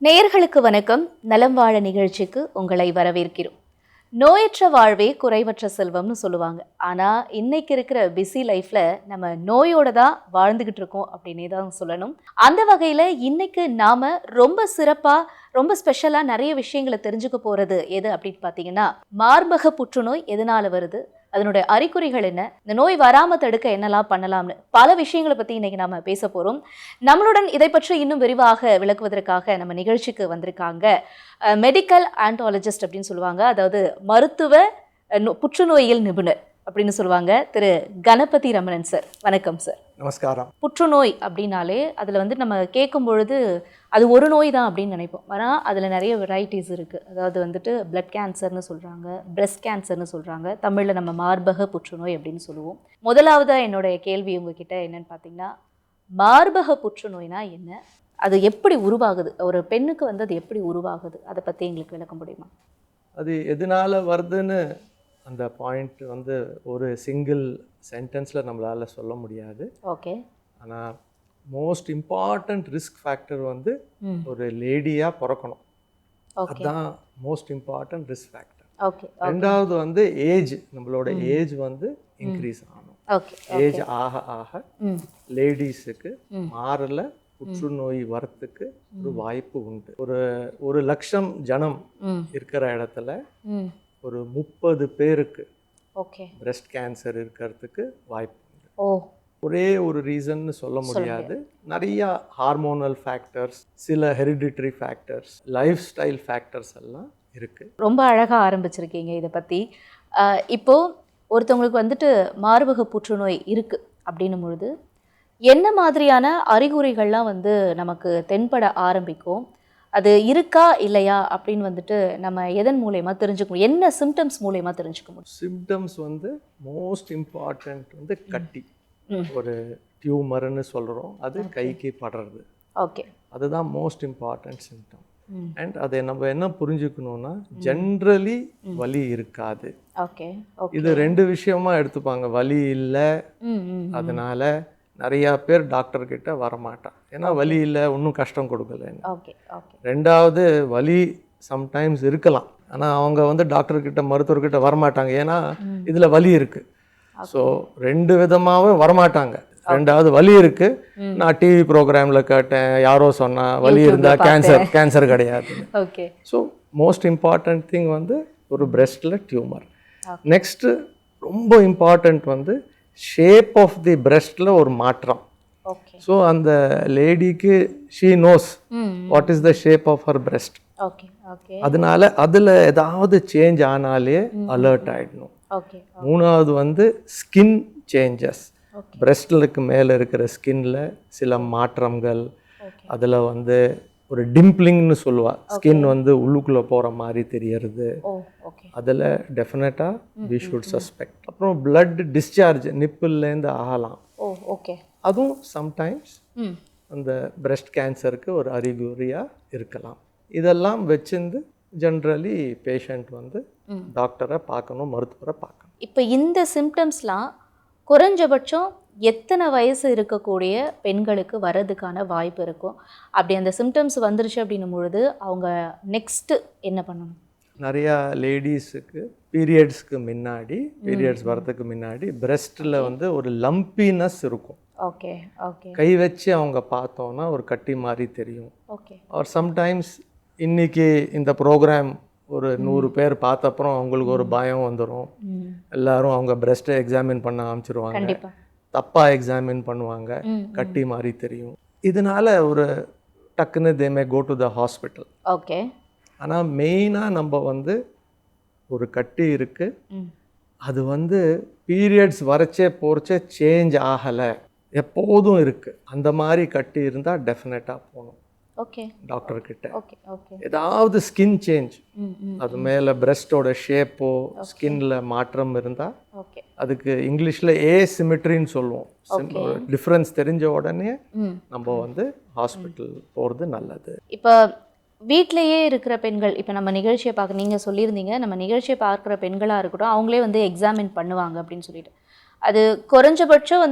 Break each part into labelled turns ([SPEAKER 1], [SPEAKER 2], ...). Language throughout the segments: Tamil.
[SPEAKER 1] நேயர்களுக்கு வணக்கம். நலம் வாழ நிகழ்ச்சிக்கு உங்களை வரவேற்கிறோம். நோயற்ற வாழ்வே குறைவற்ற செல்வம்னு சொல்லுவாங்க. ஆனா இன்னைக்கு இருக்கிற பிஸி லைஃப்ல நம்ம நோயோட தான் வாழ்ந்துகிட்டு இருக்கோம் அப்படின்னே தான் சொல்லணும். அந்த வகையில இன்னைக்கு நாம ரொம்ப சிறப்பா ரொம்ப ஸ்பெஷலா நிறைய விஷயங்களை தெரிஞ்சுக்க போறது எது அப்படின்னு பார்த்தீங்கன்னா, மார்பக புற்றுநோய் எதனால வருது, அதனுடைய அறிகுறிகள் என்ன, இந்த நோய் வராம தடுக்க என்னெல்லாம் பண்ணலாம்னு பல விஷயங்களை பத்தி இன்னைக்கு நாம பேச போறோம். நம்மளுடன் இதை பற்றி இன்னும் விரிவாக விளக்குவதற்காக நம்ம நிகழ்ச்சிக்கு வந்திருக்காங்க மெடிக்கல் ஆன்டாலஜிஸ்ட் அப்படின்னு சொல்லுவாங்க, அதாவது மருத்துவ புற்றுநோயியல் நிபுணர் அப்படின்னு சொல்லுவாங்க, திரு கணபதி ரமணன் சார். வணக்கம் சார்.
[SPEAKER 2] நமஸ்காரம்.
[SPEAKER 1] புற்றுநோய் அப்படின்னாலே அதில் நம்ம கேட்கும் பொழுது அது ஒரு நோய் தான் அப்படின்னு நினைப்போம். ஆனால் அதில் நிறைய வெரைட்டிஸ் இருக்குது. அதாவது பிளட் கேன்சர்னு சொல்கிறாங்க, பிரெஸ்ட் கேன்சர்னு சொல்கிறாங்க, தமிழில் நம்ம மார்பக புற்றுநோய் அப்படின்னு சொல்லுவோம். முதலாவதாக என்னுடைய கேள்வி உங்ககிட்ட என்னன்னு பார்த்தீங்கன்னா, மார்பக புற்றுநோய்னா என்ன, அது எப்படி உருவாகுது, ஒரு பெண்ணுக்கு அது எப்படி உருவாகுது, அதை பற்றி எங்களுக்கு விளக்க முடியுமா?
[SPEAKER 2] அது எதனால வருதுன்னு அந்த பாயிண்ட் ஒரு சிங்கிள் சென்டென்ஸில் நம்மளால் சொல்ல முடியாது.
[SPEAKER 1] ஓகே.
[SPEAKER 2] ஆனால் மோஸ்ட் இம்பார்ட்டண்ட் ரிஸ்க் ஃபேக்டர் ஒரு லேடியாக பிறக்கணும். அதுதான் most important risk factor.
[SPEAKER 1] Okay.
[SPEAKER 2] ரெண்டாவது ஏஜ், நம்மளோட ஏஜ் இன்க்ரீஸ் ஆகணும். ஏஜ் ஆக ஆக லேடிஸுக்கு மாறல புற்றுநோய் வரத்துக்கு ஒரு வாய்ப்பு உண்டு. ஒரு லட்சம் ஜனம் இருக்கிற இடத்துல ஒரு 30 பேருக்கு பிரெஸ்ட் கேன்சர் இருக்கிறதுக்கு வாய்ப்பு உண்டு. ஒரே ஒரு ரீசன் சொல்ல முடியாது. நிறைய ஹார்மோனல் ஃபேக்டர்ஸ், சில hereditary factors, life style factors எல்லாம் இருக்கு.
[SPEAKER 1] ரொம்ப அழகாக ஆரம்பிச்சிருக்கீங்க இதை பற்றி. இப்போ ஒருத்தவங்களுக்கு மார்பக புற்றுநோய் இருக்கு அப்படின்னும் பொழுது என்ன மாதிரியான அறிகுறிகள்லாம் நமக்கு தென்பட ஆரம்பிக்கும், அது இருக்கா இல்லையா அப்படின்னு நம்ம எதன் மூலயமா தெரிஞ்சுக்கணும், என்ன சிம்டம்ஸ் மூலயமா தெரிஞ்சுக்க முடியும்?
[SPEAKER 2] சிம்டம்ஸ் மோஸ்ட் இம்பார்ட்டன்ட் கட்டி, ஒரு டியூமர்னு சொல்கிறோம், அது கைக்கு படுறது.
[SPEAKER 1] ஓகே.
[SPEAKER 2] அதுதான் மோஸ்ட் இம்பார்ட்டன்ட் சிம்டம். அண்ட் அதை நம்ம என்ன புரிஞ்சுக்கணும்னா, ஜென்ரலி வலி இருக்காது.
[SPEAKER 1] ஓகே.
[SPEAKER 2] இது ரெண்டு விஷயமா எடுத்துப்பாங்க. வலி இல்லை, அதனால நிறையா பேர் டாக்டர்கிட்ட வரமாட்டான், ஏன்னா வலி இல்லை, ஒன்றும் கஷ்டம் கொடுக்கல. ரெண்டாவது, வலி சம்டைம்ஸ் இருக்கலாம், ஆனால் அவங்க டாக்டர்கிட்ட மருத்துவர்கிட்ட வரமாட்டாங்க, ஏன்னா இதில் வலி இருக்குது. ஸோ ரெண்டு விதமாகவே வரமாட்டாங்க. ரெண்டாவது, வலி இருக்கு, நான் டிவி ப்ரோக்ராமில் கேட்டேன், யாரோ சொன்னா வலி இருந்தால் கேன்சர் கிடையாது.
[SPEAKER 1] Okay.
[SPEAKER 2] So most important thing ஒரு பிரெஸ்டில் டியூமர். நெக்ஸ்ட்டு ரொம்ப இம்பார்ட்டன்ட் ஷேப் ஆஃப் தி பிரெஸ்டில் ஒரு மாற்றம். ஸோ அந்த லேடிக்கு she knows what is the shape of her breast. அதனால அதில் ஏதாவது சேஞ்ச் ஆனாலே அலர்ட் ஆகிடணும். மூணாவது ஸ்கின் சேஞ்சஸ், பிரெஸ்டுக்கு மேலே இருக்கிற ஸ்கின்ல சில மாற்றங்கள், அதில் ஒரு டிம்பிளிங்னு சொல்லுவா, ஸ்கின் உள்ளுக்குள்ளே போகிற மாதிரி தெரியறது, அதில் டெஃபினட்டாக வி ஷுட் சஸ்பெக்ட். அப்புறம் பிளட் டிஸ்சார்ஜ் நிப்பிள்லேருந்து ஆகலாம். அதுவும் சம்டைம்ஸ் அந்த பிரெஸ்ட் கேன்சருக்கு ஒரு அறிகுறியாக இருக்கலாம். இதெல்லாம் வச்சிருந்து ஜென்ரலி பேஷண்ட் டாக்டரை பார்க்கணும், மருத்துவரை பார்க்கணும்.
[SPEAKER 1] இப்போ இந்த சிம்டம்ஸ்லாம் குறைஞ்சபட்சம் எத்தனை வயசு இருக்கக்கூடிய பெண்களுக்கு வரதுக்கான வாய்ப்பு இருக்கும்? அப்படி அந்த சிம்டம்ஸ் வந்துருச்சு அப்படின்னும் பொழுது அவங்க நெக்ஸ்ட்டு என்ன பண்ணணும்?
[SPEAKER 2] நிறையா லேடிஸுக்கு பீரியட்ஸ்க்கு முன்னாடி, பீரியட்ஸ் வரதுக்கு முன்னாடி பிரெஸ்ட்டில் ஒரு லம்பினஸ் இருக்கும்.
[SPEAKER 1] ஓகே. ஓகே.
[SPEAKER 2] கை வச்சு அவங்க பார்த்தோன்னா ஒரு கட்டி மாதிரி தெரியும்.
[SPEAKER 1] ஓகே.
[SPEAKER 2] ஆர் சம்டைம்ஸ் இன்னைக்கு இந்த ப்ரோக்ராம் ஒரு 100 பேர் பார்த்தப்புறம் அவங்களுக்கு ஒரு பயம் வந்துடும். எல்லாரும் அவங்க பிரெஸ்ட்டை எக்ஸாமின் பண்ண ஆரம்பிச்சிருவாங்க, தப்பாக எக்ஸாமின் பண்ணுவாங்க, கட்டி மாதிரி தெரியும். இதனால ஒரு டக்குன்னு they may go to the hospital.
[SPEAKER 1] Okay.
[SPEAKER 2] ஆனால் மெயினாக நம்ம ஒரு கட்டி இருக்கு, அது பீரியட்ஸ் வரச்சே போகிறச்சே சேஞ்ச் ஆகலை, எப்போதும் இருக்கு, அந்த மாதிரி கட்டி இருந்தால் டெஃபினட்டாக போகணும் டாக்டர்கிட்ட. ஏதாவது ஸ்கின் சேஞ்ச், அது மேலே பிரெஸ்டோட ஷேப்போ ஸ்கின்ல மாற்றம் இருந்தால் அதுக்கு இங்கிலீஷில் ஏசிமெட்ரின்னு சொல்லுவோம். டிஃப்ரென்ஸ் தெரிஞ்ச உடனே நம்ம ஹாஸ்பிட்டல் போகிறது நல்லது.
[SPEAKER 1] இப்போ வீட்டிலையே இருக்கிற பெண்கள், இப்போ நம்ம நிகழ்ச்சியை பார்க்க, நீங்கள் சொல்லியிருந்தீங்க நம்ம நிகழ்ச்சியை பார்க்குற பெண்களாக இருக்கட்டும், அவங்களே எக்ஸாமின் பண்ணுவாங்க அப்படின்னு சொல்லிட்டு, அது குறைஞ்சபட்சம்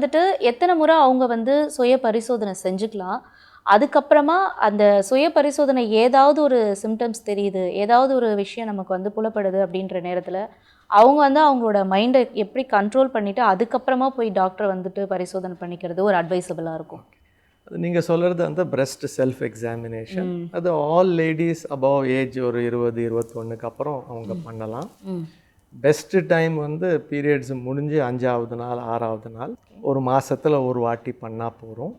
[SPEAKER 1] எத்தனை முறை அவங்க சுய பரிசோதனை செஞ்சுக்கலாம்? அதுக்கப்புறமா அந்த சுய பரிசோதனை ஏதாவது ஒரு சிம்டம்ஸ் தெரியுது, ஏதாவது ஒரு விஷயம் நமக்கு வந்து புலப்படுது அப்படின்ற நேரத்தில் அவங்க வந்து அவங்களோட மைண்டை எப்படி கண்ட்ரோல் பண்ணிவிட்டு அதுக்கப்புறமா போய் டாக்டர் வந்துட்டு பரிசோதனை பண்ணிக்கிறது ஒரு அட்வைசபிளாக இருக்கும்.
[SPEAKER 2] அது நீங்கள் சொல்கிறது அந்த பிரஸ்ட் செல்ஃப் எக்ஸாமினேஷன். அது ஆல் லேடிஸ் அபவ் ஏஜ் ஒரு 20-21க்கு அப்புறம் அவங்க பண்ணலாம். பெஸ்ட்டு டைம் வந்து பீரியட்ஸ் முடிஞ்சு 5ஆவது நாள் 6ஆவது நாள் ஒரு மாதத்தில் ஒரு வாட்டி பண்ணால் போகிறோம்.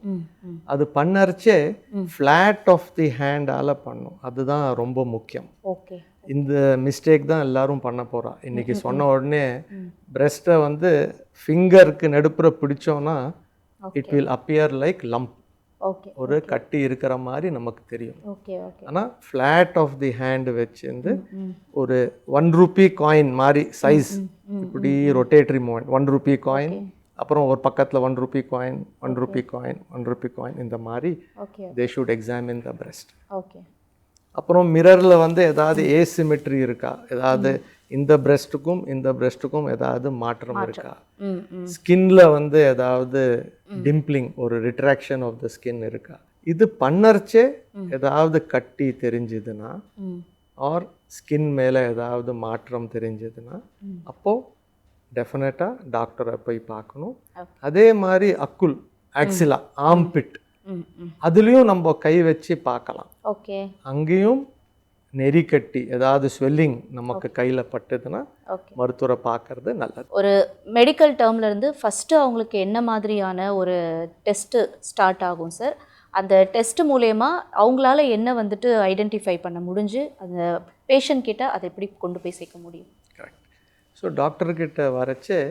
[SPEAKER 2] அது பண்ணறச்சே ஃப்ளாட் ஆஃப் தி ஹேண்டால் பண்ணும். அதுதான் ரொம்ப முக்கியம்.
[SPEAKER 1] ஓகே,
[SPEAKER 2] இந்த மிஸ்டேக் தான் எல்லாரும் பண்ண போகிறா. இன்றைக்கி சொன்ன உடனே பிரஸ்ட்டை வந்து ஃபிங்கருக்கு நடுப்புற பிடிச்சோன்னா it will appear like lump.
[SPEAKER 1] Okay,
[SPEAKER 2] ஒரு கட்டி இருக்கிற மாதிரி நமக்கு தெரியும்.
[SPEAKER 1] Okay, okay.
[SPEAKER 2] ஆனால் ஃப்ளாட் ஆஃப் தி ஹேண்டு வச்சுருந்து ஒரு 1 ரூபி காயின் மாதிரி சைஸ் இப்படி ரொட்டேட்டரி மூமெண்ட் 1 ரூபி காயின், அப்புறம் ஒரு பக்கத்தில் 1 rupee coin 1 rupee coin 1 rupee coin இந்த மாதிரி they should examine the breast.
[SPEAKER 1] Okay.
[SPEAKER 2] அப்புறம் மிரரில் வந்து ஏதாவது ஏசிமெட்ரி இருக்கா, ஏதாவது இந்த பிரஸ்ட்டுக்கும் இந்த பிரஸ்ட்டுக்கும் ஏதாவது மாற்றம் இருக்கா, ஸ்கின்ல வந்து ஏதாவது டிம்பிளிங் ஒரு ரிட்ராக்ஷன் ஆஃப் த ஸ்கின் இருக்கா, இது பண்ணறச்சே ஏதாவது கட்டி தெரிஞ்சுதுன்னா ஆர் ஸ்கின் மேலே ஏதாவது மாற்றம் தெரிஞ்சதுன்னா அப்போது டெஃபினட்டாக டாக்டரை போய் பார்க்கணும். அதே மாதிரி அக்குல் ஆக்சிலா ஆம்பிட் அதுலேயும் நம்ம கை வச்சு பார்க்கலாம்.
[SPEAKER 1] ஓகே.
[SPEAKER 2] அங்கேயும் நெறிக்கட்டி ஏதாவது ஸ்வெல்லிங் நமக்கு கையில் பட்டதுன்னா மருத்துவரை பார்க்கறது நல்லது.
[SPEAKER 1] ஒரு மெடிக்கல் டேர்ம்ல இருந்து ஃபஸ்ட்டு அவங்களுக்கு என்ன மாதிரியான ஒரு டெஸ்ட்டு ஸ்டார்ட் ஆகும் சார்? அந்த டெஸ்ட் மூலயமா அவங்களால என்ன வந்துட்டு ஐடென்டிஃபை பண்ண முடிஞ்சு அந்த பேஷண்ட் கிட்ட அதை எப்படி கொண்டு போய் சேர்க்க முடியும்?
[SPEAKER 2] கரெக்ட். ஸோ டாக்டர்கிட்ட வரைச்சே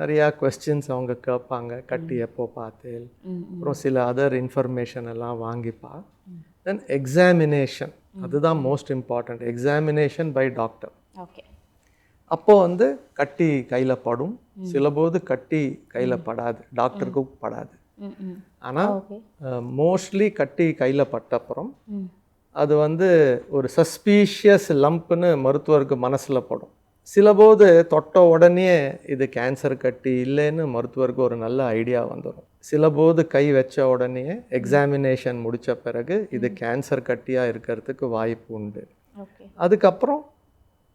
[SPEAKER 2] நிறையா கொஸ்டின்ஸ் அவங்க கேட்பாங்க. கட்டி எப்போ பார்த்தேன், அப்புறம் சில அதர் இன்ஃபர்மேஷன் எல்லாம் வாங்கிப்பா. தென் எக்ஸாமினேஷன், அதுதான் most important. Examination by doctor.
[SPEAKER 1] Okay.
[SPEAKER 2] அப்போது வந்து கட்டி கையில் படும், சிலபோது கட்டி கையில் படாது, டாக்டருக்கும் படாது. ஆனால் மோஸ்ட்லி கட்டி கையில் பட்டப்புறம் அது வந்து ஒரு சஸ்பீஷியஸ் லம்ப்னு மருத்துவருக்கு மனசில் படும். சிலபோது தொட்ட உடனே இது கேன்சர் கட்டி இல்லைன்னு மருத்துவருக்கு ஒரு நல்ல ஐடியா வந்துடும். சிலபோது கை வச்ச உடனே எக்ஸாமினேஷன் முடித்த பிறகு இது கேன்சர் கட்டியாக இருக்கிறதுக்கு வாய்ப்பு உண்டு. அதுக்கப்புறம்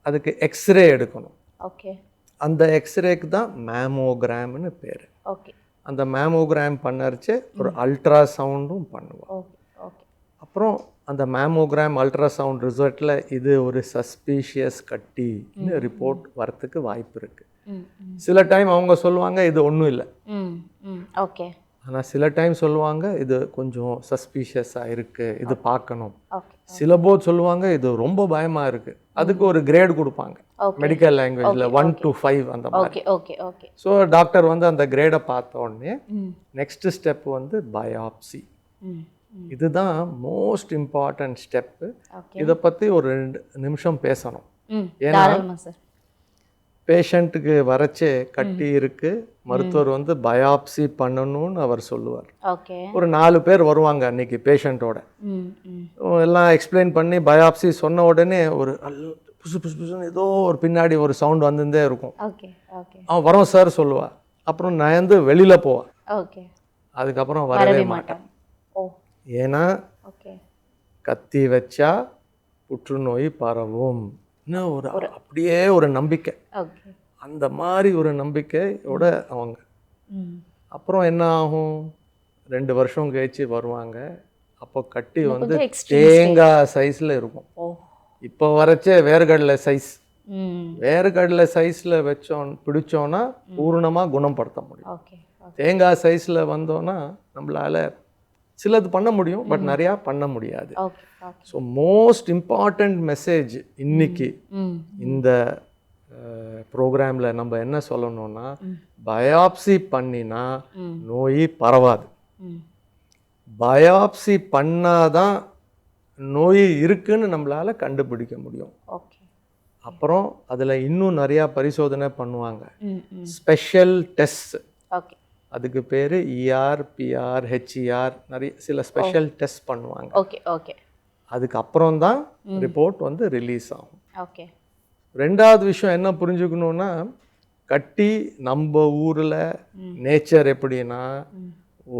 [SPEAKER 2] அதுக்கு எக்ஸ்ரே எடுக்கணும்.
[SPEAKER 1] ஓகே.
[SPEAKER 2] அந்த எக்ஸ்ரேக்கு தான் மேமோகிராம்னு பேர்.
[SPEAKER 1] ஓகே.
[SPEAKER 2] அந்த மேமோகிராம் பண்ணறச்சு ஒரு அல்ட்ராசவுண்டும் பண்ணுவோம். அப்புறம் அந்த மேமோகிராம் அல்ட்ராசவுண்ட் ரிசல்ட்டில் இது ஒரு சஸ்பீஷியஸ் கட்டின்னு ரிப்போர்ட் வரத்துக்கு வாய்ப்பு இருக்குது. சில டைம் அவங்க சொல்லுவாங்க இது ஒன்றும் இல்லை.
[SPEAKER 1] ஓகே.
[SPEAKER 2] ஆனால் சில டைம் சொல்லுவாங்க இது கொஞ்சம் சஸ்பீஷியஸாக இருக்குது, இது பார்க்கணும். சிலபோது சொல்லுவாங்க இது ரொம்ப பயமாக இருக்குது, அதுக்கு ஒரு கிரேட் கொடுப்பாங்க மெடிக்கல் லாங்குவேஜில் 1 to 5 அந்த மாதிரி. ஸோ டாக்டர் வந்து அந்த கிரேடை பார்த்த உடனே நெக்ஸ்ட் ஸ்டெப் வந்து பயாப்சி. இதுதான் மோஸ்ட் இம்பார்ட்டன்ட் ஸ்டெப்பு. இதை பற்றி ஒரு 2 நிமிஷம் பேசணும். ஏன்னா பேஷண்ட்டுக்கு வரைச்சே கட்டி இருக்கு, மருத்துவர் வந்து பயாப்சி பண்ணணும்னு அவர் சொல்லுவார். ஒரு 4 பேர் வருவாங்க அன்னைக்கு பேஷண்ட்டோட, எல்லாம் எக்ஸ்பிளைன் பண்ணி பயாப்சி சொன்ன உடனே ஒரு புசு புசு புசுன்னு ஏதோ ஒரு பின்னாடி ஒரு சவுண்ட் வந்துட்டே இருக்கும். அவன் வரோம் சார் சொல்லுவாள், அப்புறம் நயந்து வெளியில் போவாள். அதுக்கப்புறம் வரவே மாட்டான். ஏன்னா கத்தி வச்சா புற்றுநோய் பரவும் ஒரு அப்படியே ஒரு நம்பிக்கை, அந்த மாதிரி ஒரு நம்பிக்கையோட அவங்க. அப்புறம் என்ன ஆகும், 2 வருஷம் கழிச்சு வருவாங்க. அப்போ கட்டி வந்து தேங்காய் சைஸில் இருக்கும். இப்போ வரைச்சே வேர்கடலை சைஸ், வேர்கடலை சைஸில் பிடிச்சோன்னா பூர்ணமாக குணப்படுத்த முடியும். தேங்காய் சைஸில் வந்தோன்னா நம்மளால சிலது பண்ண முடியும், பட் நிறையா பண்ண முடியாது. ஸோ மோஸ்ட் இம்பார்ட்டண்ட் மெசேஜ் இன்னைக்கு இந்த ப்ரோக்ராமில் நம்ம என்ன சொல்லணும்னா, பயாப்சி பண்ணினா நோய் பரவாது. பயாப்சி பண்ணாதான் நோய் இருக்குன்னு நம்மளால கண்டுபிடிக்க முடியும். அப்புறம் அதில் இன்னும் நிறையா பரிசோதனை பண்ணுவாங்க, ஸ்பெஷல் டெஸ்ட். அதுக்கு பேர் ER, PR, HER, நிறைய சில ஸ்பெஷல் டெஸ்ட் பண்ணுவாங்க. அதுக்கப்புறம் தான் ரிப்போர்ட் வந்து ரிலீஸ் ஆகும். ரெண்டாவது விஷயம் என்ன புரிஞ்சுக்கணுன்னா, கட்டி நம்ம ஊரில் நேச்சர் எப்படின்னா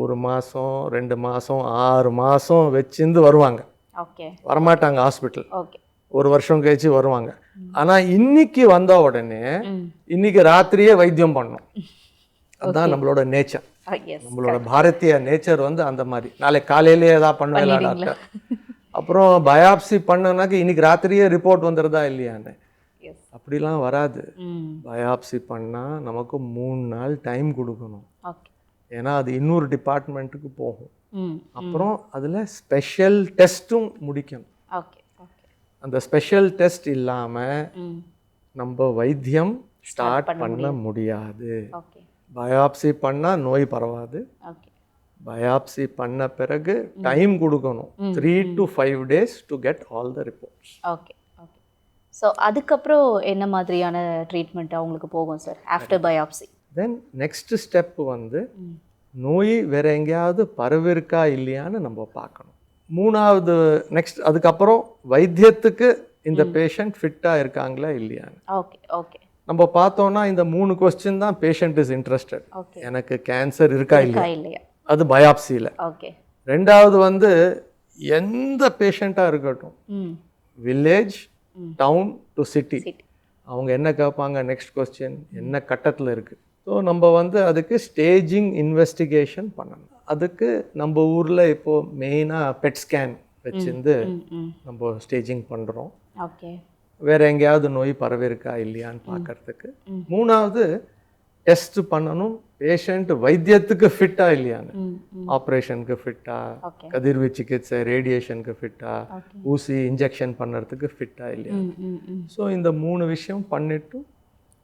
[SPEAKER 2] 1 மாதம் 2 மாதம் 6 மாதம் வச்சிருந்து வருவாங்க,
[SPEAKER 1] ஓகே
[SPEAKER 2] வரமாட்டாங்க ஹாஸ்பிட்டல்.
[SPEAKER 1] ஓகே
[SPEAKER 2] 1 வருஷம் கழிச்சு வருவாங்க. ஆனால் இன்னைக்கு வந்த உடனே
[SPEAKER 1] ம்
[SPEAKER 2] இன்னைக்கு ராத்திரியே வைத்தியம் பண்ணணும். அதுதான் நம்மளோட நேச்சர்.
[SPEAKER 1] எஸ்
[SPEAKER 2] நம்மளோட பாரதிய நேச்சர் வந்து அந்த மாதிரி. நாளைக்கு காலையிலேயே ஏதாவது பண்ணுவேல டாக்டர், அப்புறம் பயாப்சி பண்ணனாக்க இன்னைக்கு ராத்திரியே ரிப்போர்ட் வந்துடுதா இல்லையான்னு.
[SPEAKER 1] எஸ்
[SPEAKER 2] அப்படிலாம் வராது.
[SPEAKER 1] ம்
[SPEAKER 2] பயாப்சி பண்ணால் நமக்கு 3 நாள் டைம் கொடுக்கணும்.
[SPEAKER 1] ஓகே
[SPEAKER 2] ஏன்னா அது இன்னொரு டிபார்ட்மெண்ட்டுக்கு போகும்.
[SPEAKER 1] ம்
[SPEAKER 2] அப்புறம் அதில் ஸ்பெஷல் டெஸ்ட்டும் முடிக்கணும்.
[SPEAKER 1] ஓகே ஓகே
[SPEAKER 2] அந்த ஸ்பெஷல் டெஸ்ட் இல்லாமல்
[SPEAKER 1] ம்
[SPEAKER 2] நம்ம வைத்தியம் ஸ்டார்ட் பண்ண முடியாது.
[SPEAKER 1] ஓகே
[SPEAKER 2] பயாப்சி பண்ணால் நோய் பரவாது.
[SPEAKER 1] ஓகே
[SPEAKER 2] பயாப்சி பண்ண பிறகு டைம் கொடுக்கணும். 3 to 5 days to get all the reports.
[SPEAKER 1] Okay okay so அதுக்கப்புறம் என்ன மாதிரியான ட்ரீட்மெண்ட் அவங்களுக்கு போகும் sir after biopsy?
[SPEAKER 2] Then next step வந்து நோய் வேற எங்கேயாவது பரவிருக்கா இல்லையான்னு நம்ம பார்க்கணும். 3வது நெக்ஸ்ட் அதுக்கப்புறம் வைத்தியத்துக்கு இந்த பேஷண்ட் ஃபிட்டாக இருக்காங்களா இல்லையான்னு
[SPEAKER 1] ஓகே ஓகே
[SPEAKER 2] நம்ம பார்த்தோம்னா இந்த 3 கொஸ்டின் தான் பேஷண்ட் இஸ் இன்ட்ரெஸ்டட்.
[SPEAKER 1] ஓகே
[SPEAKER 2] எனக்கு கேன்சர் இருக்கா இல்லையா,
[SPEAKER 1] இல்லையா
[SPEAKER 2] அது பயாப்சியில்.
[SPEAKER 1] ஓகே
[SPEAKER 2] 2வது வந்து எந்த பேஷண்ட்டாக இருக்கட்டும்,
[SPEAKER 1] ம்
[SPEAKER 2] village town to city,
[SPEAKER 1] city
[SPEAKER 2] அவங்க என்ன கேட்பாங்க, நெக்ஸ்ட் கொஸ்டின் என்ன கட்டத்தில் இருக்குது. ஸோ நம்ம வந்து அதுக்கு ஸ்டேஜிங் இன்வெஸ்டிகேஷன் பண்ணணும். அதுக்கு நம்ம ஊரில் இப்போது மெயினாக பெட் ஸ்கேன் வச்சிருந்து
[SPEAKER 1] ம் ம்
[SPEAKER 2] நம்ம ஸ்டேஜிங் பண்ணுறோம்.
[SPEAKER 1] ஓகே
[SPEAKER 2] வேறு எங்கேயாவது நோய் பரவிருக்கா இல்லையான்னு பார்க்கறதுக்கு. 3வது டெஸ்ட் பண்ணணும் பேஷண்ட் வைத்தியத்துக்கு ஃபிட்டா இல்லையான்னு.
[SPEAKER 1] ம் ம்
[SPEAKER 2] ஆப்ரேஷனுக்கு ஃபிட்டா,
[SPEAKER 1] ஓகே
[SPEAKER 2] கதிர்வீச்சு சிகிச்சை ரேடியேஷனுக்கு ஃபிட்டா,
[SPEAKER 1] ஓகே
[SPEAKER 2] ஊசி இன்ஜெக்ஷன் பண்ணுறதுக்கு ஃபிட்டா இல்லையா.
[SPEAKER 1] ம் ம் ம்
[SPEAKER 2] ஸோ இந்த 3 விஷயம் பண்ணிட்டு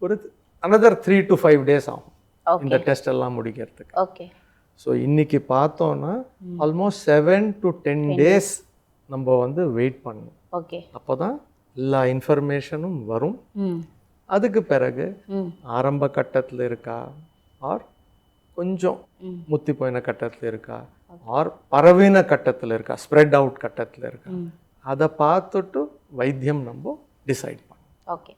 [SPEAKER 2] ஒரு another 3 to 5 days ஆகும்
[SPEAKER 1] ஓகே
[SPEAKER 2] இந்த டெஸ்ட் எல்லாம் முடிக்கிறதுக்கு.
[SPEAKER 1] ஓகே
[SPEAKER 2] ஸோ இன்னைக்கு பார்த்தோன்னா ஆல்மோஸ்ட் 7 to 10 days நம்ம வந்து வெயிட் பண்ணணும்.
[SPEAKER 1] ஓகே
[SPEAKER 2] அப்போ தான் எல்லா இன்ஃபர்மேஷனும் வரும்.
[SPEAKER 1] ம்
[SPEAKER 2] அதுக்கு பிறகு
[SPEAKER 1] ம்
[SPEAKER 2] ஆரம்ப கட்டத்தில் இருக்கா, ஆர் கொஞ்சம்
[SPEAKER 1] ம்
[SPEAKER 2] முத்தி போயின கட்டத்தில் இருக்கா, ஆர் பரவின கட்டத்தில் இருக்கா, ஸ்ப்ரெட் அவுட் கட்டத்தில் இருக்கா,
[SPEAKER 1] ம்
[SPEAKER 2] அதை பார்த்துட்டு வைத்தியம் நம்ம டிசைட் பண்ணணும்.
[SPEAKER 1] ஓகே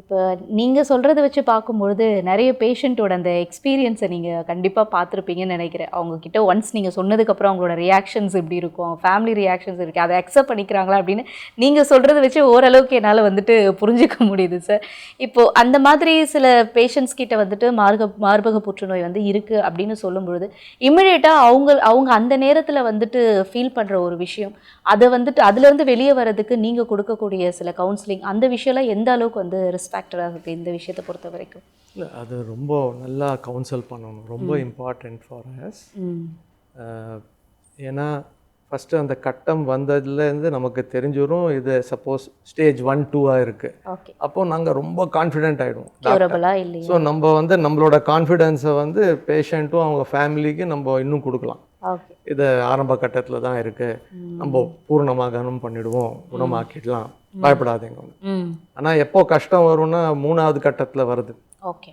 [SPEAKER 1] இப்போ நீங்கள் சொல்கிறத வச்சு பார்க்கும்பொழுது நிறைய பேஷண்ட்டோட அந்த எக்ஸ்பீரியன்ஸை நீங்கள் கண்டிப்பாக பார்த்துருப்பீங்கன்னு நினைக்கிறேன். அவங்கக்கிட்ட ஒன்ஸ் நீங்கள் சொன்னதுக்கப்புறம் அவங்களோட ரியாக்ஷன்ஸ் எப்படி இருக்கும், ஃபேமிலி ரியாக்ஷன்ஸ் இருக்குது, அதை அக்செப்ட் பண்ணிக்கிறாங்களா அப்படின்னு நீங்கள் சொல்கிறத வச்சு ஓரளவுக்கு என்னால் வந்துட்டு புரிஞ்சிக்க முடியுது சார். இப்போது அந்த மாதிரி சில பேஷண்ட்ஸ் கிட்ட வந்துட்டு மார்பக புற்றுநோய் வந்து இருக்குது அப்படின்னு சொல்லும்பொழுது இமிடியேட்டாக அவங்க அந்த நேரத்தில் வந்துட்டு ஃபீல் பண்ணுற ஒரு விஷயம், அதை வந்துட்டு அதுலேருந்து வெளியே வர்றதுக்கு நீங்கள் கொடுக்கக்கூடிய சில கவுன்சிலிங், அந்த விஷயம்லாம் எந்த அளவுக்கு வந்து ரெஸ்பெக்டடாக இருக்குது இந்த விஷயத்தை பொறுத்த வரைக்கும்?
[SPEAKER 2] இல்லை, அது ரொம்ப நல்லா கவுன்சில் பண்ணணும், ரொம்ப இம்பார்ட்டண்ட் ஃபார் அஸ். ஏன்னா ஃபஸ்ட்டு அந்த கட்டம் வந்ததுலேருந்து நமக்கு தெரிஞ்சிடும் இது சப்போஸ் ஸ்டேஜ் 1, 2 இருக்குது.
[SPEAKER 1] ஓகே
[SPEAKER 2] அப்போது நாங்கள் ரொம்ப கான்ஃபிடென்ட் ஆகிடுவோம்.
[SPEAKER 1] கியூரபிளா இல்லையா?
[SPEAKER 2] ஸோ நம்ம வந்து நம்மளோட கான்ஃபிடென்ஸை வந்து பேஷண்ட்டும் அவங்க ஃபேமிலிக்கு நம்ம இன்னும் கொடுக்கலாம்.
[SPEAKER 1] ஓகே
[SPEAKER 2] இது ஆரம்ப கட்டத்தில் தான் இருக்குது, நம்ம பூர்ணமாக கனம் பண்ணிடுவோம், குணமாக்கிடலாம், பயப்படாதீங்க.
[SPEAKER 1] ம்
[SPEAKER 2] ஆனால் எப்போ கஷ்டம் வரும்னா 3வது கட்டத்தில் வருது.
[SPEAKER 1] ஓகே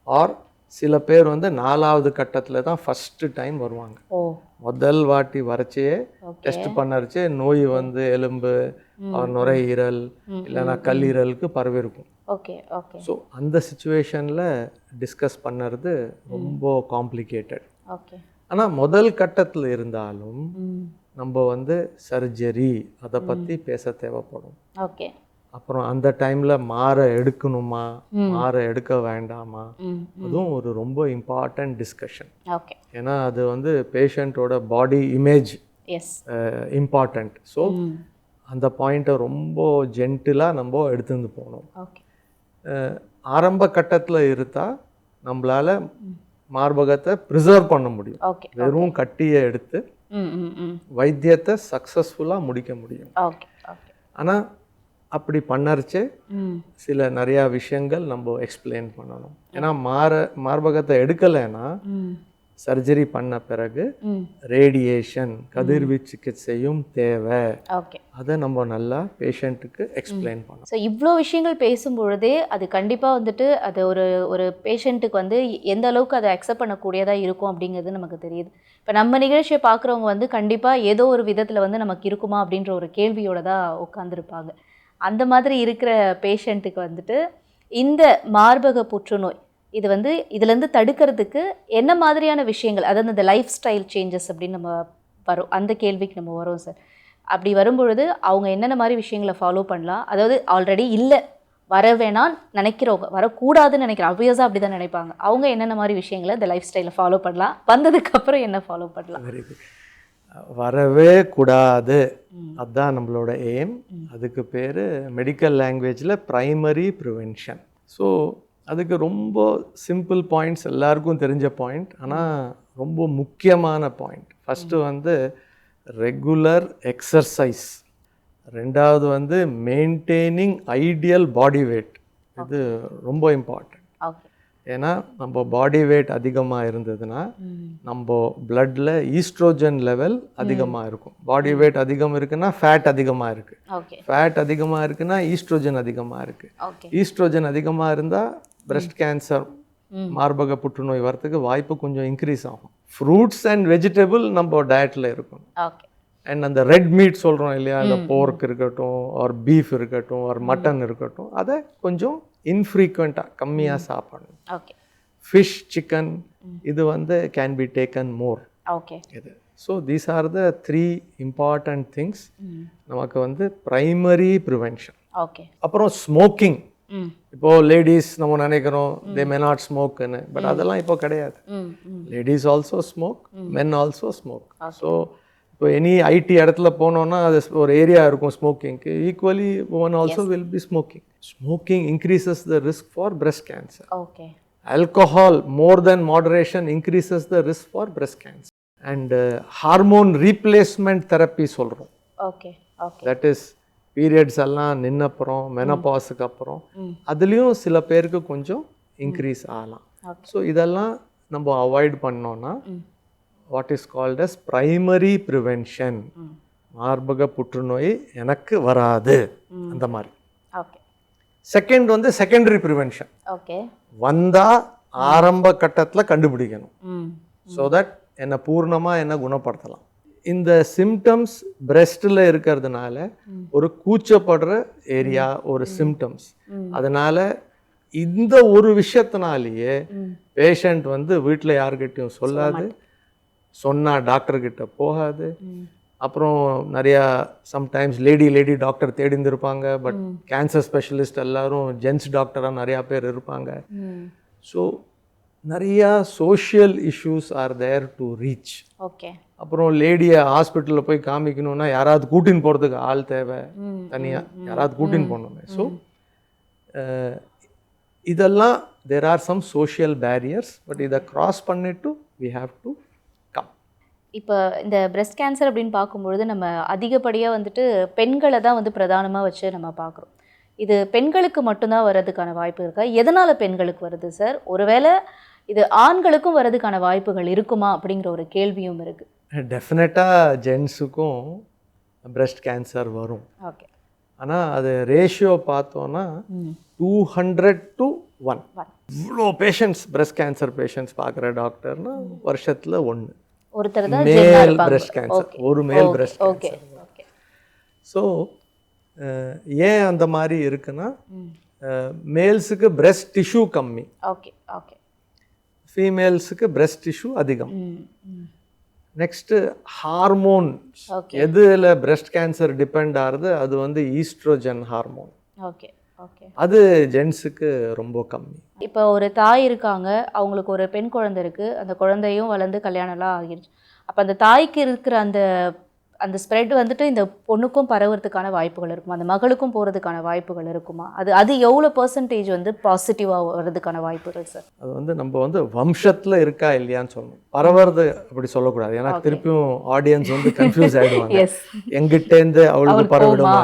[SPEAKER 2] ஆர் சில பேர் வந்து 4வது கட்டத்தில் தான் ஃபஸ்ட்டு டைம் வருவாங்க.
[SPEAKER 1] ஓ
[SPEAKER 2] முதல் வாட்டி வரைச்சே
[SPEAKER 1] ஓகே
[SPEAKER 2] டெஸ்ட் பண்ணறச்சே நோய் வந்து எலும்பு, நுரையீரல் இல்லைன்னா கல்லீரலுக்கு பரவிருக்கும்.
[SPEAKER 1] ஓகே ஓகே
[SPEAKER 2] ஸோ அந்த சுச்சுவேஷனில் டிஸ்கஸ் பண்ணுறது ரொம்ப காம்ப்ளிகேட்டட்.
[SPEAKER 1] ஓகே
[SPEAKER 2] ஆனால் முதல் கட்டத்தில் இருந்தாலும்
[SPEAKER 1] ம்
[SPEAKER 2] நம்ம வந்து சர்ஜரி அதை பற்றி பேச தேவைப்படும்.
[SPEAKER 1] ஓகே
[SPEAKER 2] அப்புறம் அந்த டைமில் மாற எடுக்கணுமா, மாற எடுக்க வேண்டாமா,
[SPEAKER 1] ம்
[SPEAKER 2] அதுவும் ஒரு ரொம்ப இம்பார்ட்டன்ட் டிஸ்கஷன்.
[SPEAKER 1] ஓகே
[SPEAKER 2] ஏன்னா அது வந்து பேஷண்ட்டோட body image
[SPEAKER 1] is
[SPEAKER 2] important. So
[SPEAKER 1] hmm
[SPEAKER 2] அந்த பாயிண்ட்டை ரொம்ப ஜென்டிலாக நம்ம எடுத்துட்டு போகணும்.
[SPEAKER 1] ஓகே
[SPEAKER 2] ஆரம்ப கட்டத்தில் இருந்தால் நம்மளால் மார்பகத்தை ப்ரிசர்வ் பண்ண முடியும்.
[SPEAKER 1] ஓகே
[SPEAKER 2] வெறும் கட்டியை எடுத்து
[SPEAKER 1] ம் ம் ம்
[SPEAKER 2] வைத்தியத்தை சக்ஸஸ்ஃபுல்லாக முடிக்க முடியும்.
[SPEAKER 1] ஓகே ஓகே
[SPEAKER 2] ஆனால் அப்படி பண்ணறச்சே
[SPEAKER 1] ம்
[SPEAKER 2] சில நிறையா விஷயங்கள் நம்ம எக்ஸ்பிளைன் பண்ணணும். ஏன்னா மார்பகத்தை எடுக்கலைன்னா
[SPEAKER 1] ம்
[SPEAKER 2] சர்ஜரி பண்ண பிறகு
[SPEAKER 1] ம்
[SPEAKER 2] ரேடியேஷன், கதிர்வீச்சு சிகிச்சையும் தேவை.
[SPEAKER 1] ஓகே
[SPEAKER 2] அதை நம்ம நல்லா பேஷண்ட்டுக்கு எக்ஸ்பிளைன் பண்ணணும்.
[SPEAKER 1] ஸோ இவ்வளோ விஷயங்கள் பேசும்பொழுதே அது கண்டிப்பாக வந்துட்டு அது ஒரு பேஷண்ட்டுக்கு வந்து எந்த அளவுக்கு அதை அக்செப்ட் பண்ணக்கூடியதாக இருக்கும் அப்படிங்கிறது நமக்கு தெரியுது. இப்போ நம்ம நிகழ்ச்சியை பார்க்குறவங்க வந்து கண்டிப்பாக ஏதோ ஒரு விதத்தில் வந்து நமக்கு இருக்குமா அப்படின்ற ஒரு கேள்வியோடு தான் உட்காந்துருப்பாங்க. அந்த மாதிரி இருக்கிற பேஷண்ட்டுக்கு வந்துட்டு இந்த மார்பக புற்றுநோய் இது வந்து இதுலேருந்து தடுக்கிறதுக்கு என்ன மாதிரியான விஷயங்கள், அதாவது இந்த லைஃப் ஸ்டைல் சேஞ்சஸ் அப்படின்னு நம்ம வரும், அந்த கேள்விக்கு நம்ம வரோம் சார். அப்படி வரும்பொழுது அவங்க என்னென்ன மாதிரி விஷயங்களை ஃபாலோ பண்ணலாம், அதாவது ஆல்ரெடி இல்லை வர வேணான்னு நினைக்கிறவங்க, வரக்கூடாதுன்னு நினைக்கிறோம், ஆப்வியஸாக அப்படி தான் நினைப்பாங்க, அவங்க என்னென்ன மாதிரி விஷயங்களை இந்த லைஃப் ஸ்டைலை ஃபாலோ பண்ணலாம், வந்ததுக்கப்புறம் என்ன ஃபாலோ பண்ணலாம்?
[SPEAKER 2] வரவே கூடாது, அதுதான் நம்மளோட எய்ம். அதுக்கு பேர் மெடிக்கல் லாங்குவேஜில் ப்ரைமரி ப்ரிவென்ஷன். ஸோ அதுக்கு ரொம்ப சிம்பிள் பாயிண்ட்ஸ், எல்லாருக்கும் தெரிஞ்ச பாயிண்ட், ஆனால் ரொம்ப முக்கியமான பாயிண்ட். ஃபஸ்ட்டு வந்து ரெகுலர் எக்ஸர்சைஸ், ரெண்டாவது வந்து மெயின்டைனிங் ஐடியல் பாடி வெயிட். இது ரொம்ப இம்பார்ட்டன்ட். ஏன்னா நம்ம பாடி வெயிட் அதிகமாக இருந்ததுன்னா நம்ம பிளட்டில் ஈஸ்ட்ரோஜன் லெவல் அதிகமாக இருக்கும். பாடி வெயிட் அதிகம் இருக்குன்னா ஃபேட் அதிகமாக இருக்குது, ஃபேட் அதிகமாக இருக்குன்னா ஈஸ்ட்ரோஜன் அதிகமாக இருக்குது. ஈஸ்ட்ரோஜன் அதிகமாக இருந்தால் பிரஸ்ட் கேன்சர், மார்பக புற்றுநோய் வரத்துக்கு வாய்ப்பு கொஞ்சம் இன்க்ரீஸ் ஆகும். ஃப்ரூட்ஸ் அண்ட் வெஜிடபிள் நம்ம டயட்டில் இருக்கும். அண்ட் அந்த ரெட் மீட் சொல்கிறோம் இல்லையா, அந்த போர்க் இருக்கட்டும், ஒரு பீஃப் இருக்கட்டும், ஒரு மட்டன் இருக்கட்டும், அதை கொஞ்சம் இன்ஃப்ரீக்வெண்ட்டாக கம்மியாக சாப்பிடணும். ஃபிஷ், சிக்கன் இது வந்து கேன் பி டேக்கன் மோர். இது so these are the 3 important things நமக்கு வந்து ப்ரைமரி ப்ரிவென்ஷன். அப்புறம் ஸ்மோக்கிங். இப்போ லேடிஸ் நம்ம நினைக்கிறோம் தே மே நாட் ஸ்மோக்னு, பட் அதெல்லாம் இப்போ கிடையாது. Ladies also smoke, men also smoke. So இப்போ எனி ஐடி இடத்துல போனோன்னா அது ஒரு ஏரியா இருக்கும் ஸ்மோக்கிங்க்கு, equally women also will be smoking. Smoking increases the risk for breast cancer. Alcohol more than moderation increases the risk for breast cancer. And hormone replacement therapy சொல்கிறோம். That is பீரியட்ஸ் எல்லாம் நின்னப்புறம், மெனபாஸுக்கு அப்புறம், அதுலேயும் சில பேருக்கு கொஞ்சம் இன்க்ரீஸ் ஆகலாம். ஸோ இதெல்லாம் நம்ம அவாய்ட் பண்ணோன்னா what is called as primary prevention. மார்பக புற்றுநோய் எனக்கு வராது அந்த மாதிரி. செகண்ட் வந்து செகண்டரி ப்ரிவென்ஷன். வந்தால் ஆரம்ப கட்டத்தில் கண்டுபிடிக்கணும், ஸோ தட் என்னை பூர்ணமாக என்ன குணப்படுத்தலாம். இந்த சிம்டம்ஸ் பிரெஸ்டில் இருக்கிறதுனால ஒரு கூச்சப்படுற ஏரியா, ஒரு சிம்டம்ஸ். அதனால இந்த ஒரு விஷயத்தினாலேயே பேஷண்ட் வந்து வீட்டில் யாருக்கிட்டையும் சொல்லாது, சொன்னால் டாக்டர்கிட்ட போகாது. அப்புறம் நிறையா சம்டைம்ஸ் லேடி டாக்டர் தேடிந்திருப்பாங்க, பட் கேன்சர் ஸ்பெஷலிஸ்ட் எல்லாரும் ஜென்ஸ் டாக்டராக நிறையா பேர் இருப்பாங்க. ஸோ நிறையா social issues are there to reach. அப்புறம் லேடியை ஹாஸ்பிட்டலில் போய் காமிக்கணும்னா யாராவது கூட்டின்னு போகிறதுக்கு ஆள் தேவை, தனியாக யாராவது கூட்டின்னு போகணுமே. ஸோ இதெல்லாம் there are some social barriers, but இதை கிராஸ் பண்ணிட்டு வி ஹாவ் டு கம்.
[SPEAKER 1] இப்போ இந்த பிரெஸ்ட் கேன்சர் அப்படின்னு பார்க்கும்பொழுது நம்ம அதிகப்படியாக வந்துட்டு பெண்களை தான் வந்து பிரதானமாக வச்சு நம்ம பார்க்குறோம். இது பெண்களுக்கு மட்டும்தான் வர்றதுக்கான வாய்ப்பு இருக்கா? எதனால் பெண்களுக்கு வருது சார்? ஒருவேளை இது ஆண்களுக்கும் வர்றதுக்கான வாய்ப்புகள் இருக்குமா அப்படிங்கிற ஒரு கேள்வியும் இருக்குது.
[SPEAKER 2] டெஃபினட்டாக ஜென்ஸுக்கும் பிரெஸ்ட் கேன்சர் வரும். ஆனால் அது ரேஷியோ பார்த்தோன்னா 200:1. இவ்வளோ பேஷண்ட்ஸ் பிரெஸ்ட் கேன்சர் பேஷண்ட்ஸ் பார்க்குற டாக்டர்னா வருஷத்தில் 1
[SPEAKER 1] ஒருத்தர்
[SPEAKER 2] மேல் பிரெஸ்ட் கேன்சர், ஒரு மேல் பிரெஸ்ட் கேன்சர். ஸோ ஏன் அந்த மாதிரி இருக்குன்னா மேல்ஸுக்கு பிரெஸ்ட் டிஷ்யூ கம்மி, ஃபீமேல்ஸுக்கு பிரெஸ்ட் டிஷ்யூ அதிகம். நெக்ஸ்ட்டு ஹார்மோன்ஸ், எதில் பிரெஸ்ட் கேன்சர் டிபெண்ட் ஆகுது, அது வந்து ஈஸ்ட்ரோஜன் ஹார்மோன். அது ஜென்ஸுக்கு ரொம்ப கம்மி.
[SPEAKER 1] இப்போ ஒரு தாய் இருக்காங்க, அவங்களுக்கு ஒரு பெண் குழந்தை இருக்குது, அந்த குழந்தையும் வளர்ந்து கல்யாணம்லாம் ஆகிடுச்சு. அப்போ அந்த தாய்க்கு இருக்கிற அந்த ஸ்ப்ரெட் வந்துட்டு இந்த பொண்ணுக்கும் பரவுறதுக்கான வாய்ப்புகள் இருக்குமா? அந்த மகளுக்கும் போகிறதுக்கான வாய்ப்புகள் இருக்குமா? அது எவ்வளோ % வந்து பாசிட்டிவாக வர்றதுக்கான வாய்ப்பு இருக்குது சார்?
[SPEAKER 2] அது வந்து நம்ம வந்து வம்சத்தில் இருக்கா இல்லையான்னு சொல்லணும், பரவுறது அப்படி சொல்லக்கூடாது. ஏன்னா திருப்பியும் ஆடியன்ஸ் வந்து கன்ஃபியூஸ் ஆகிடுவாங்க, எங்கிட்டேருந்து அவளுக்கு பரவிடுமா?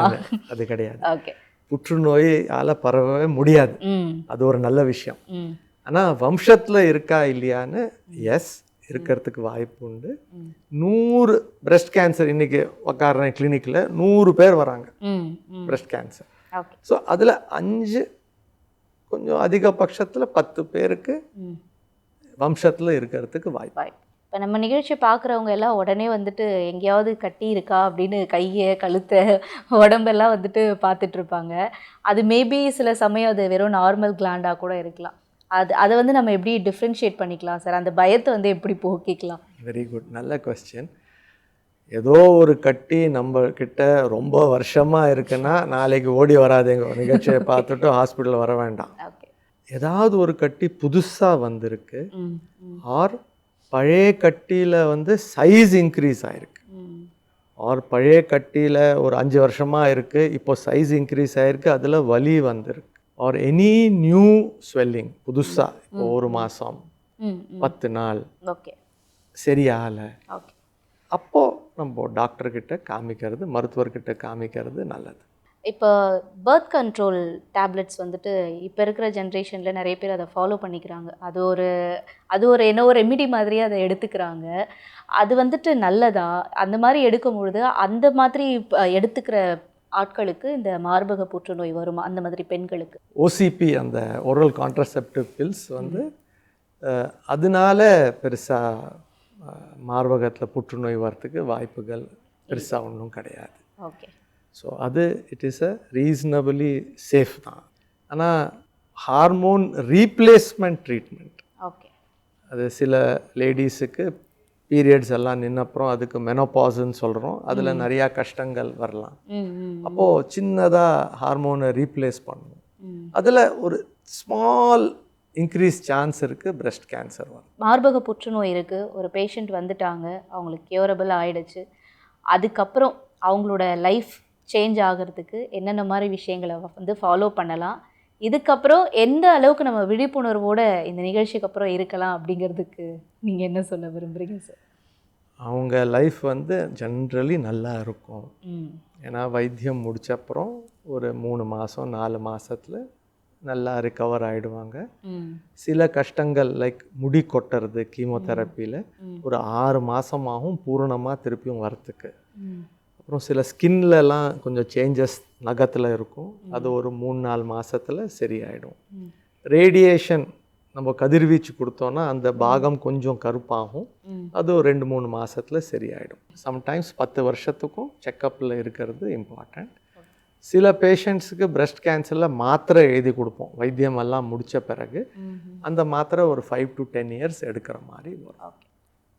[SPEAKER 2] அது கிடையாது. புற்றுநோயால் பரவவே முடியாது, அது ஒரு நல்ல விஷயம். ஆனால் வம்சத்தில் இருக்கா இல்லையான்னு எஸ், இருக்கிறதுக்கு வாய்ப்பு உண்டு. 100 பிரெஸ்ட் கேன்சர் இன்னைக்கு உட்கார கிளினிக்கில் 100 பேர் வராங்க பிரெஸ்ட் கேன்சர். ஸோ அதில் 5 கொஞ்சம் அதிகபட்சத்தில் 10 பேருக்கு வம்சத்தில் இருக்கிறதுக்கு வாய்ப்பு.
[SPEAKER 1] இப்போ நம்ம நிகழ்ச்சி பார்க்குறவங்க எல்லாம் உடனே வந்துட்டு எங்கேயாவது கட்டி இருக்கா அப்படின்னு கையை, கழுத்தை, உடம்பெல்லாம் வந்துட்டு பார்த்துட்ருப்பாங்க. அது மேபி சில சமயம் அது வெறும் நார்மல் கிளாண்டாக கூட இருக்கலாம். அதை வந்து நம்ம எப்படி டிஃப்ரென்ஷியேட் பண்ணிக்கலாம் சார்? அந்த பயத்தை வந்து எப்படி போக்கிக்கலாம்?
[SPEAKER 2] வெரி குட், நல்ல கொஸ்டின். ஏதோ ஒரு கட்டி நம்ம கிட்ட ரொம்ப வருஷமாக இருக்குன்னா நாளைக்கு ஓடி வராதேங்க நிகழ்ச்சியை பார்த்துட்டு ஹாஸ்பிட்டல் வர வேண்டாம்.
[SPEAKER 1] ஓகே.
[SPEAKER 2] ஏதாவது ஒரு கட்டி புதுசாக வந்திருக்கு, ஆர் பழைய கட்டியில் வந்து சைஸ் இன்க்ரீஸ் ஆகிருக்கு, ஆர் பழைய கட்டியில் ஒரு 5 வருஷமாக இருக்குது, இப்போ சைஸ் இன்க்ரீஸ் ஆகிருக்கு, அதில் வலி வந்திருக்கு, ஆர் எனி நியூ ஸ்வெல்லிங் புதுசாக இப்போ 1 மாதம் 10 நாள்
[SPEAKER 1] ஓகே
[SPEAKER 2] சரியாகலை,
[SPEAKER 1] ஓகே,
[SPEAKER 2] அப்போது நம்ம டாக்டர்கிட்ட காமிக்கிறது, மருத்துவர்கிட்ட காமிக்கிறது நல்லது.
[SPEAKER 1] இப்போ பர்த் கண்ட்ரோல் டேப்லெட்ஸ் வந்துட்டு இப்போ இருக்கிற ஜென்ரேஷனில் நிறைய பேர் அதை ஃபாலோ பண்ணிக்கிறாங்க. அது ஒரு என்ன ஒரு ரெமிடி மாதிரியே அதை எடுத்துக்கிறாங்க. அது வந்துட்டு நல்லதா? அந்த மாதிரி எடுக்கும் பொழுது அந்த மாதிரி எடுத்துக்கிற ஆட்களுக்கு இந்த மார்பக புற்றுநோய் வருமா, அந்த மாதிரி பெண்களுக்கு?
[SPEAKER 2] ஓசிபி அந்த ஓரல் கான்ட்ரசெப்டிவ் பில்ஸ் வந்து அதனால பெருசாக மார்பகத்தில் புற்றுநோய் வரத்துக்கு வாய்ப்புகள் பெருசாக ஒன்றும் கிடையாது.
[SPEAKER 1] ஓகே.
[SPEAKER 2] ஸோ அது it is a reasonably safe தான். ஆனால் ஹார்மோன் ரீப்ளேஸ்மெண்ட் ட்ரீட்மெண்ட்,
[SPEAKER 1] ஓகே,
[SPEAKER 2] அது சில லேடிஸுக்கு பீரியட்ஸ் எல்லாம் நின்னப்புறம் அதுக்கு மெனோபாஸ்ன்னு சொல்கிறோம், அதில் நிறையா கஷ்டங்கள் வரலாம். அப்போது சின்னதாக ஹார்மோனை ரீப்ளேஸ் பண்ணணும். அதில் ஒரு ஸ்மால் இன்க்ரீஸ் சான்ஸ் இருக்குது பிரஸ்ட் கேன்சர் வரும்.
[SPEAKER 1] மார்பக புற்றுநோய் இருக்குது, ஒரு பேஷண்ட் வந்துட்டாங்க, அவங்களுக்கு கியூரபிள் ஆகிடுச்சு, அதுக்கப்புறம் அவங்களோட லைஃப் சேஞ்ச் ஆகிறதுக்கு என்னென்ன மாதிரி விஷயங்களை வந்து ஃபாலோ பண்ணலாம், இதுக்கப்புறம் எந்த அளவுக்கு நம்ம விழிப்புணர்வோட இந்த நிகழ்ச்சிக்கு அப்புறம் இருக்கலாம் அப்படிங்கிறதுக்கு நீங்கள் என்ன சொல்ல விரும்புகிறீங்க சார்?
[SPEAKER 2] அவங்க லைஃப் வந்து ஜென்ரலி நல்லா இருக்கும். ஏன்னா வைத்தியம் முடிச்சப்புறம் ஒரு 3 மாதம் 4 மாதத்தில் நல்லா ரிகவர் ஆகிடுவாங்க. சில கஷ்டங்கள் லைக் முடி கொட்டுறது கீமோதெரப்பியில் ஒரு 6 மாதமாகவும் பூரணமாக திருப்பியும் வரத்துக்கு. அப்புறம் சில ஸ்கின்லலாம் கொஞ்சம் சேஞ்சஸ் நகத்தில் இருக்கும், அது ஒரு 3-4 மாதத்தில் சரியாயிடும். ரேடியேஷன் நம்ம கதிர்வீச்சு கொடுத்தோன்னா அந்த பாகம் கொஞ்சம் கருப்பாகும், அது ஒரு 2-3 மாதத்தில் சரியாயிடும். சம்டைம்ஸ் 10 வருஷத்துக்கும் செக்கப்பில் இருக்கிறது இம்பார்ட்டண்ட். சில பேஷண்ட்ஸுக்கு பிரஸ்ட் கேன்சரில் மாத்திரை எழுதி கொடுப்போம் வைத்தியம் எல்லாம் முடித்த பிறகு. அந்த மாத்திரை ஒரு 5 to 10 years எடுக்கிற மாதிரி வரும்.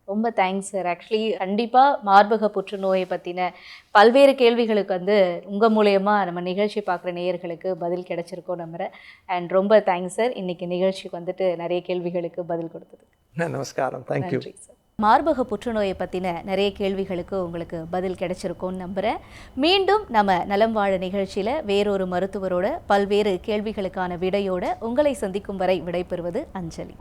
[SPEAKER 1] ரொம்ப தேங்க்ஸ் சார். ஆக்சுவலி கண்டிப்பாக மார்பக புற்றுநோயை பற்றின பல்வேறு கேள்விகளுக்கு வந்து உங்கள் மூலயமா நம்ம நிகழ்ச்சி பார்க்குற நேயர்களுக்கு பதில் கிடைச்சிருக்கோம் நம்புகிறேன். அண்ட் ரொம்ப தேங்க்ஸ் சார், இன்றைக்கி நிகழ்ச்சிக்கு வந்துட்டு நிறைய கேள்விகளுக்கு பதில் கொடுத்ததுக்கு.
[SPEAKER 2] நமஸ்காரம், தேங்க்யூ
[SPEAKER 1] சார். மார்பக புற்றுநோயை பற்றின நிறைய கேள்விகளுக்கு உங்களுக்கு பதில் கிடைச்சிருக்கோன்னு நம்புகிறேன். மீண்டும் நம்ம நலம் வாழ நிகழ்ச்சியில் வேறொரு மருத்துவரோட பல்வேறு கேள்விகளுக்கான விடையோட உங்களை சந்திக்கும் வரை விடைபெறுவது அஞ்சலி.